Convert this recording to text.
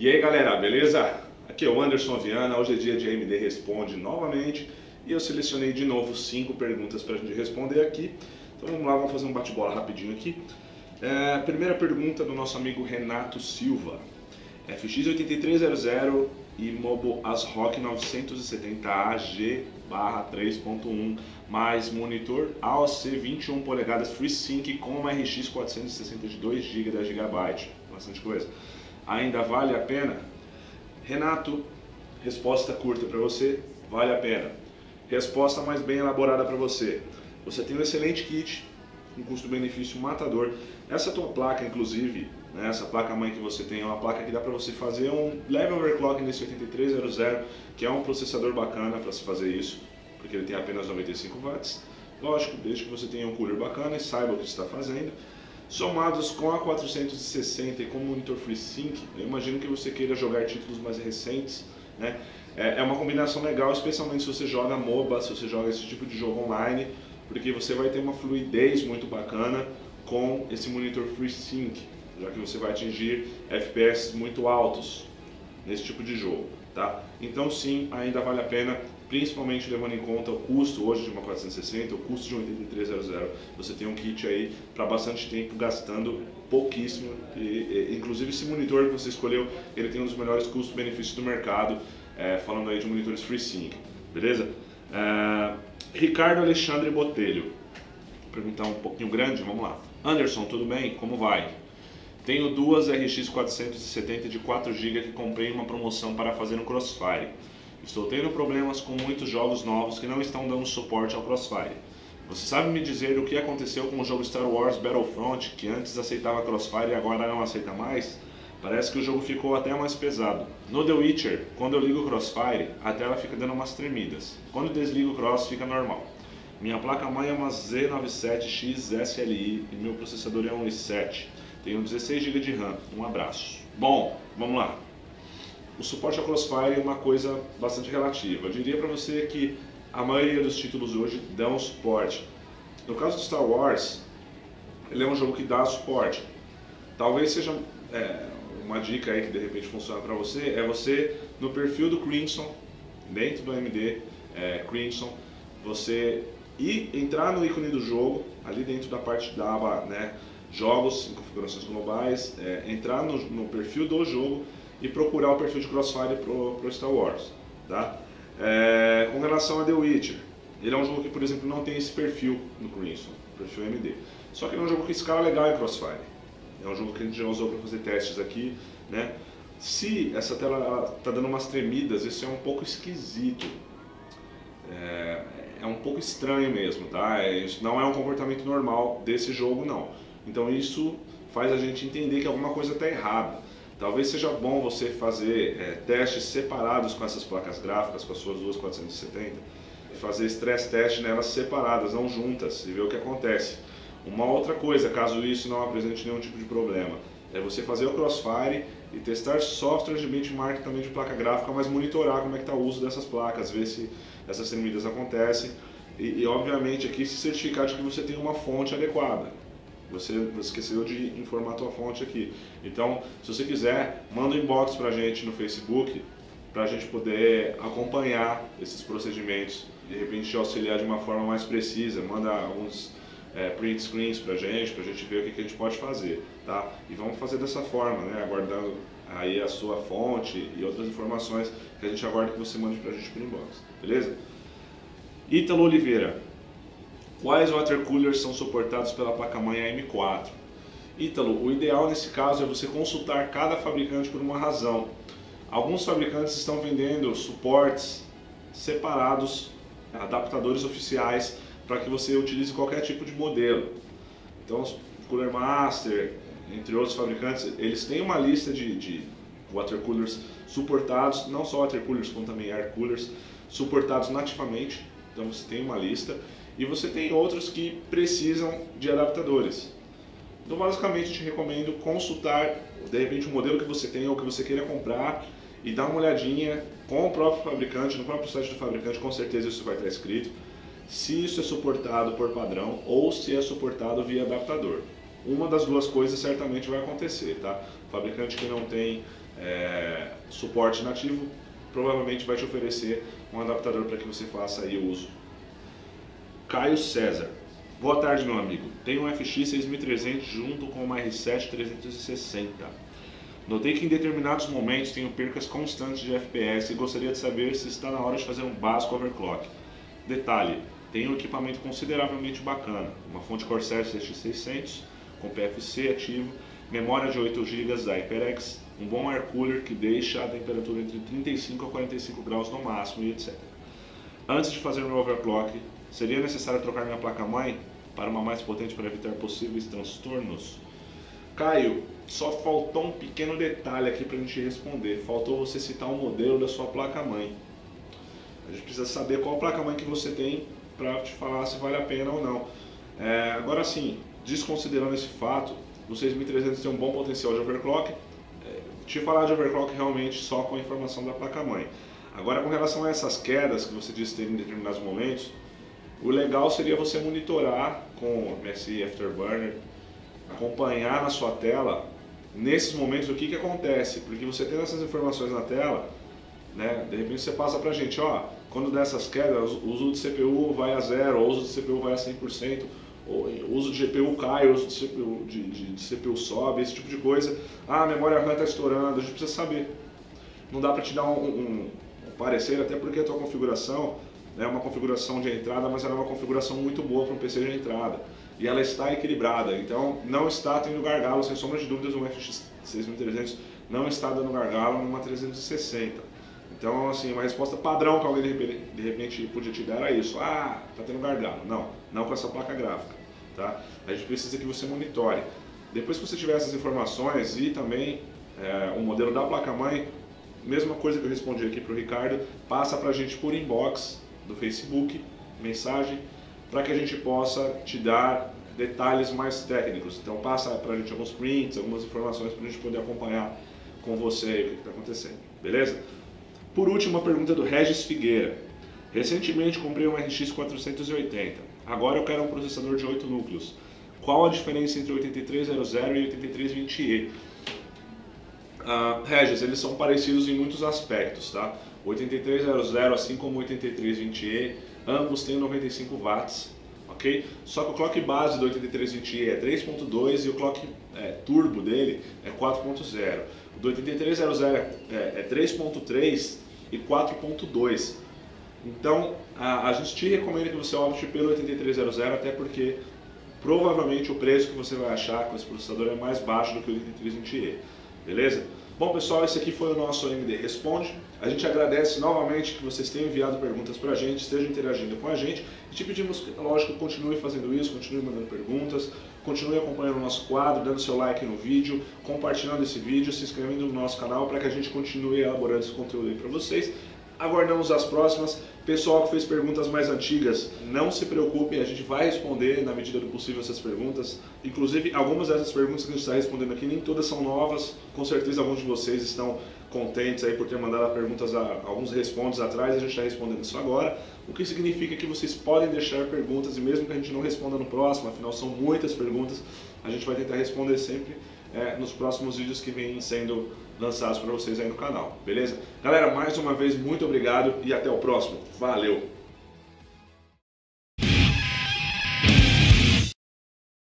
E aí galera, beleza? Aqui é o Anderson Viana, hoje é dia de AMD Responde novamente e eu selecionei de novo 5 perguntas para a gente responder aqui. Então vamos lá, vamos fazer um bate-bola rapidinho aqui. Primeira pergunta do nosso amigo Renato Silva. FX8300 e Mobo ASRock 970AG/3.1 mais monitor AOC 21 polegadas FreeSync com uma RX 460 de 2 GB, 10 GB, bastante coisa. Ainda vale a pena? Renato, resposta curta para você, vale a pena. Resposta mais bem elaborada para você. Você tem um excelente kit, um custo-benefício matador. Essa tua placa, inclusive, né, essa placa-mãe que você tem, é uma placa que dá para você fazer um leve overclock nesse 8300, que é um processador bacana para se fazer isso, porque ele tem apenas 95 watts. Lógico, desde que você tenha um cooler bacana e saiba o que está fazendo. Somados com a 460 e com o monitor FreeSync, eu imagino que você queira jogar títulos mais recentes, né? É uma combinação legal, especialmente se você joga MOBA, se você joga esse tipo de jogo online, porque você vai ter uma fluidez muito bacana com esse monitor FreeSync, já que você vai atingir FPS muito altos nesse tipo de jogo, tá? Então sim, ainda vale a pena, principalmente levando em conta o custo hoje de uma 460, o custo de um 8300, você tem um kit aí para bastante tempo gastando pouquíssimo, inclusive esse monitor que você escolheu, ele tem um dos melhores custos-benefícios do mercado, falando aí de monitores FreeSync, beleza? Ricardo Alexandre Botelho, vou perguntar um pouquinho grande, vamos lá. Anderson, tudo bem? Como vai? Tenho duas RX 470 de 4 GB que comprei em uma promoção para fazer um Crossfire. Estou tendo problemas com muitos jogos novos que não estão dando suporte ao Crossfire. Você sabe me dizer o que aconteceu com o jogo Star Wars Battlefront, que antes aceitava Crossfire e agora não aceita mais? Parece que o jogo ficou até mais pesado. No The Witcher, quando eu ligo o Crossfire, a tela fica dando umas tremidas. Quando desligo o Cross, fica normal. Minha placa-mãe é uma Z97X SLI e meu processador é um i7. Tenho 16 GB de RAM. Um abraço. Bom, vamos lá. O suporte ao Crossfire é uma coisa bastante relativa. Eu diria para você que a maioria dos títulos hoje dão suporte. No caso do Star Wars, ele é um jogo que dá suporte. Talvez seja uma dica aí que de repente funciona para você, é você no perfil do Crimson, dentro do AMD Crimson, você entrar no ícone do jogo, ali dentro da parte da aba, né, jogos em configurações globais, entrar no perfil do jogo e procurar o perfil de Crossfire pro Star Wars, tá? Com relação a The Witcher, ele é um jogo que, por exemplo, não tem esse perfil no Crimson, perfil AMD. Só que ele é um jogo que escala legal em Crossfire. É um jogo que a gente já usou para fazer testes aqui, né? Se essa tela está dando umas tremidas, isso é um pouco esquisito. É um pouco estranho mesmo, tá? Isso não é um comportamento normal desse jogo, não. Então isso faz a gente entender que alguma coisa está errada. Talvez seja bom você fazer testes separados com essas placas gráficas, com as suas duas 470, e fazer stress test nelas separadas, não juntas, e ver o que acontece. Uma outra coisa, caso isso não apresente nenhum tipo de problema, é você fazer o Crossfire e testar softwares de benchmark também de placa gráfica, mas monitorar como é que está o uso dessas placas, ver se essas tremidas acontecem e obviamente aqui se certificar de que você tem uma fonte adequada. Você esqueceu de informar a tua fonte aqui. Então, se você quiser, manda um inbox pra gente no Facebook, pra gente poder acompanhar esses procedimentos, de repente auxiliar de uma forma mais precisa, manda alguns print screens pra gente ver o que a gente pode fazer, tá? E vamos fazer dessa forma, né? Aguardando aí a sua fonte e outras informações que a gente aguarda que você mande pra gente por inbox, beleza? Ítalo Oliveira. Quais watercoolers são suportados pela placa-mãe AM4? Ítalo, o ideal nesse caso é você consultar cada fabricante por uma razão. Alguns fabricantes estão vendendo suportes separados, adaptadores oficiais, para que você utilize qualquer tipo de modelo. Então, Cooler Master, entre outros fabricantes, eles têm uma lista de watercoolers suportados, não só watercoolers, como também air coolers, suportados nativamente. Então você tem uma lista. E você tem outros que precisam de adaptadores. Então basicamente eu te recomendo consultar de repente o modelo que você tem ou que você queira comprar e dar uma olhadinha com o próprio fabricante, no próprio site do fabricante, com certeza isso vai estar escrito, se isso é suportado por padrão ou se é suportado via adaptador. Uma das duas coisas certamente vai acontecer, tá? O fabricante que não tem suporte nativo, provavelmente vai te oferecer um adaptador para que você faça aí o uso. Caio César: boa tarde, meu amigo. Tenho um FX 6300 junto com uma R7 360. Notei que em determinados momentos tenho percas constantes de FPS e gostaria de saber se está na hora de fazer um básico overclock. Detalhe: tenho um equipamento consideravelmente bacana, uma fonte Corsair CX600 com PFC ativo, memória de 8 GB da HyperX, um bom air cooler que deixa a temperatura entre 35 a 45 graus no máximo e etc. Antes de fazer meu overclock, seria necessário trocar minha placa-mãe para uma mais potente para evitar possíveis transtornos? Caio, só faltou um pequeno detalhe aqui para a gente responder. Faltou você citar o modelo da sua placa-mãe. A gente precisa saber qual placa-mãe que você tem para te falar se vale a pena ou não. Agora sim, desconsiderando esse fato, o 6300 tem um bom potencial de overclock. Te falar de overclock realmente só com a informação da placa-mãe. Agora, com relação a essas quedas que você disse ter em determinados momentos, o legal seria você monitorar com o MSI Afterburner, acompanhar na sua tela, nesses momentos, o que acontece, porque você tendo essas informações na tela, né, de repente você passa pra gente, ó, quando der essas quedas, o uso de CPU vai a 0, ou o uso de CPU vai a 100%, ou o uso de GPU cai, o uso de CPU sobe, esse tipo de coisa. Ah, a memória RAM está estourando, a gente precisa saber. Não dá para te dar um parecer, até porque a tua configuração é uma configuração de entrada, mas ela é uma configuração muito boa para um PC de entrada. E ela está equilibrada, então não está tendo gargalo, sem sombra de dúvidas, um FX 6300 não está dando gargalo numa 360. Então, assim, uma resposta padrão que alguém de repente podia te dar era isso: ah, está tendo gargalo. Não com essa placa gráfica, tá? A gente precisa que você monitore. Depois que você tiver essas informações e também o modelo da placa-mãe, mesma coisa que eu respondi aqui para o Ricardo, passa para a gente por inbox do Facebook, mensagem, para que a gente possa te dar detalhes mais técnicos. Então passa para a gente alguns prints, algumas informações para a gente poder acompanhar com você aí o que está acontecendo, beleza? Por último, a pergunta do Regis Figueira: recentemente comprei um RX 480, agora eu quero um processador de 8 núcleos. Qual a diferença entre 8300 e 8320E? Regis, eles são parecidos em muitos aspectos, tá? O 8300, assim como o 8320E, ambos têm 95 watts, ok? Só que o clock base do 8320E é 3.2 e o clock turbo dele é 4.0. O do 8300 é 3.3 e 4.2. Então, a gente te recomenda que você opte pelo 8300, até porque provavelmente o preço que você vai achar com esse processador é mais baixo do que o 8320E, beleza? Bom, pessoal, esse aqui foi o nosso AMD Responde. A gente agradece novamente que vocês tenham enviado perguntas para a gente, estejam interagindo com a gente, e te pedimos, lógico, continue fazendo isso, continue mandando perguntas, continue acompanhando o nosso quadro, dando seu like no vídeo, compartilhando esse vídeo, se inscrevendo no nosso canal para que a gente continue elaborando esse conteúdo aí para vocês. Aguardamos as próximas. Pessoal que fez perguntas mais antigas, não se preocupem, a gente vai responder na medida do possível essas perguntas. Inclusive, algumas dessas perguntas que a gente está respondendo aqui, nem todas são novas. Com certeza alguns de vocês estão contentes aí por ter mandado perguntas alguns respondes atrás, a gente está respondendo isso agora. O que significa que vocês podem deixar perguntas, e mesmo que a gente não responda no próximo, afinal são muitas perguntas, a gente vai tentar responder sempre nos próximos vídeos que vêm sendo lançados para vocês aí no canal, beleza? Galera, mais uma vez, muito obrigado e até o próximo. Valeu!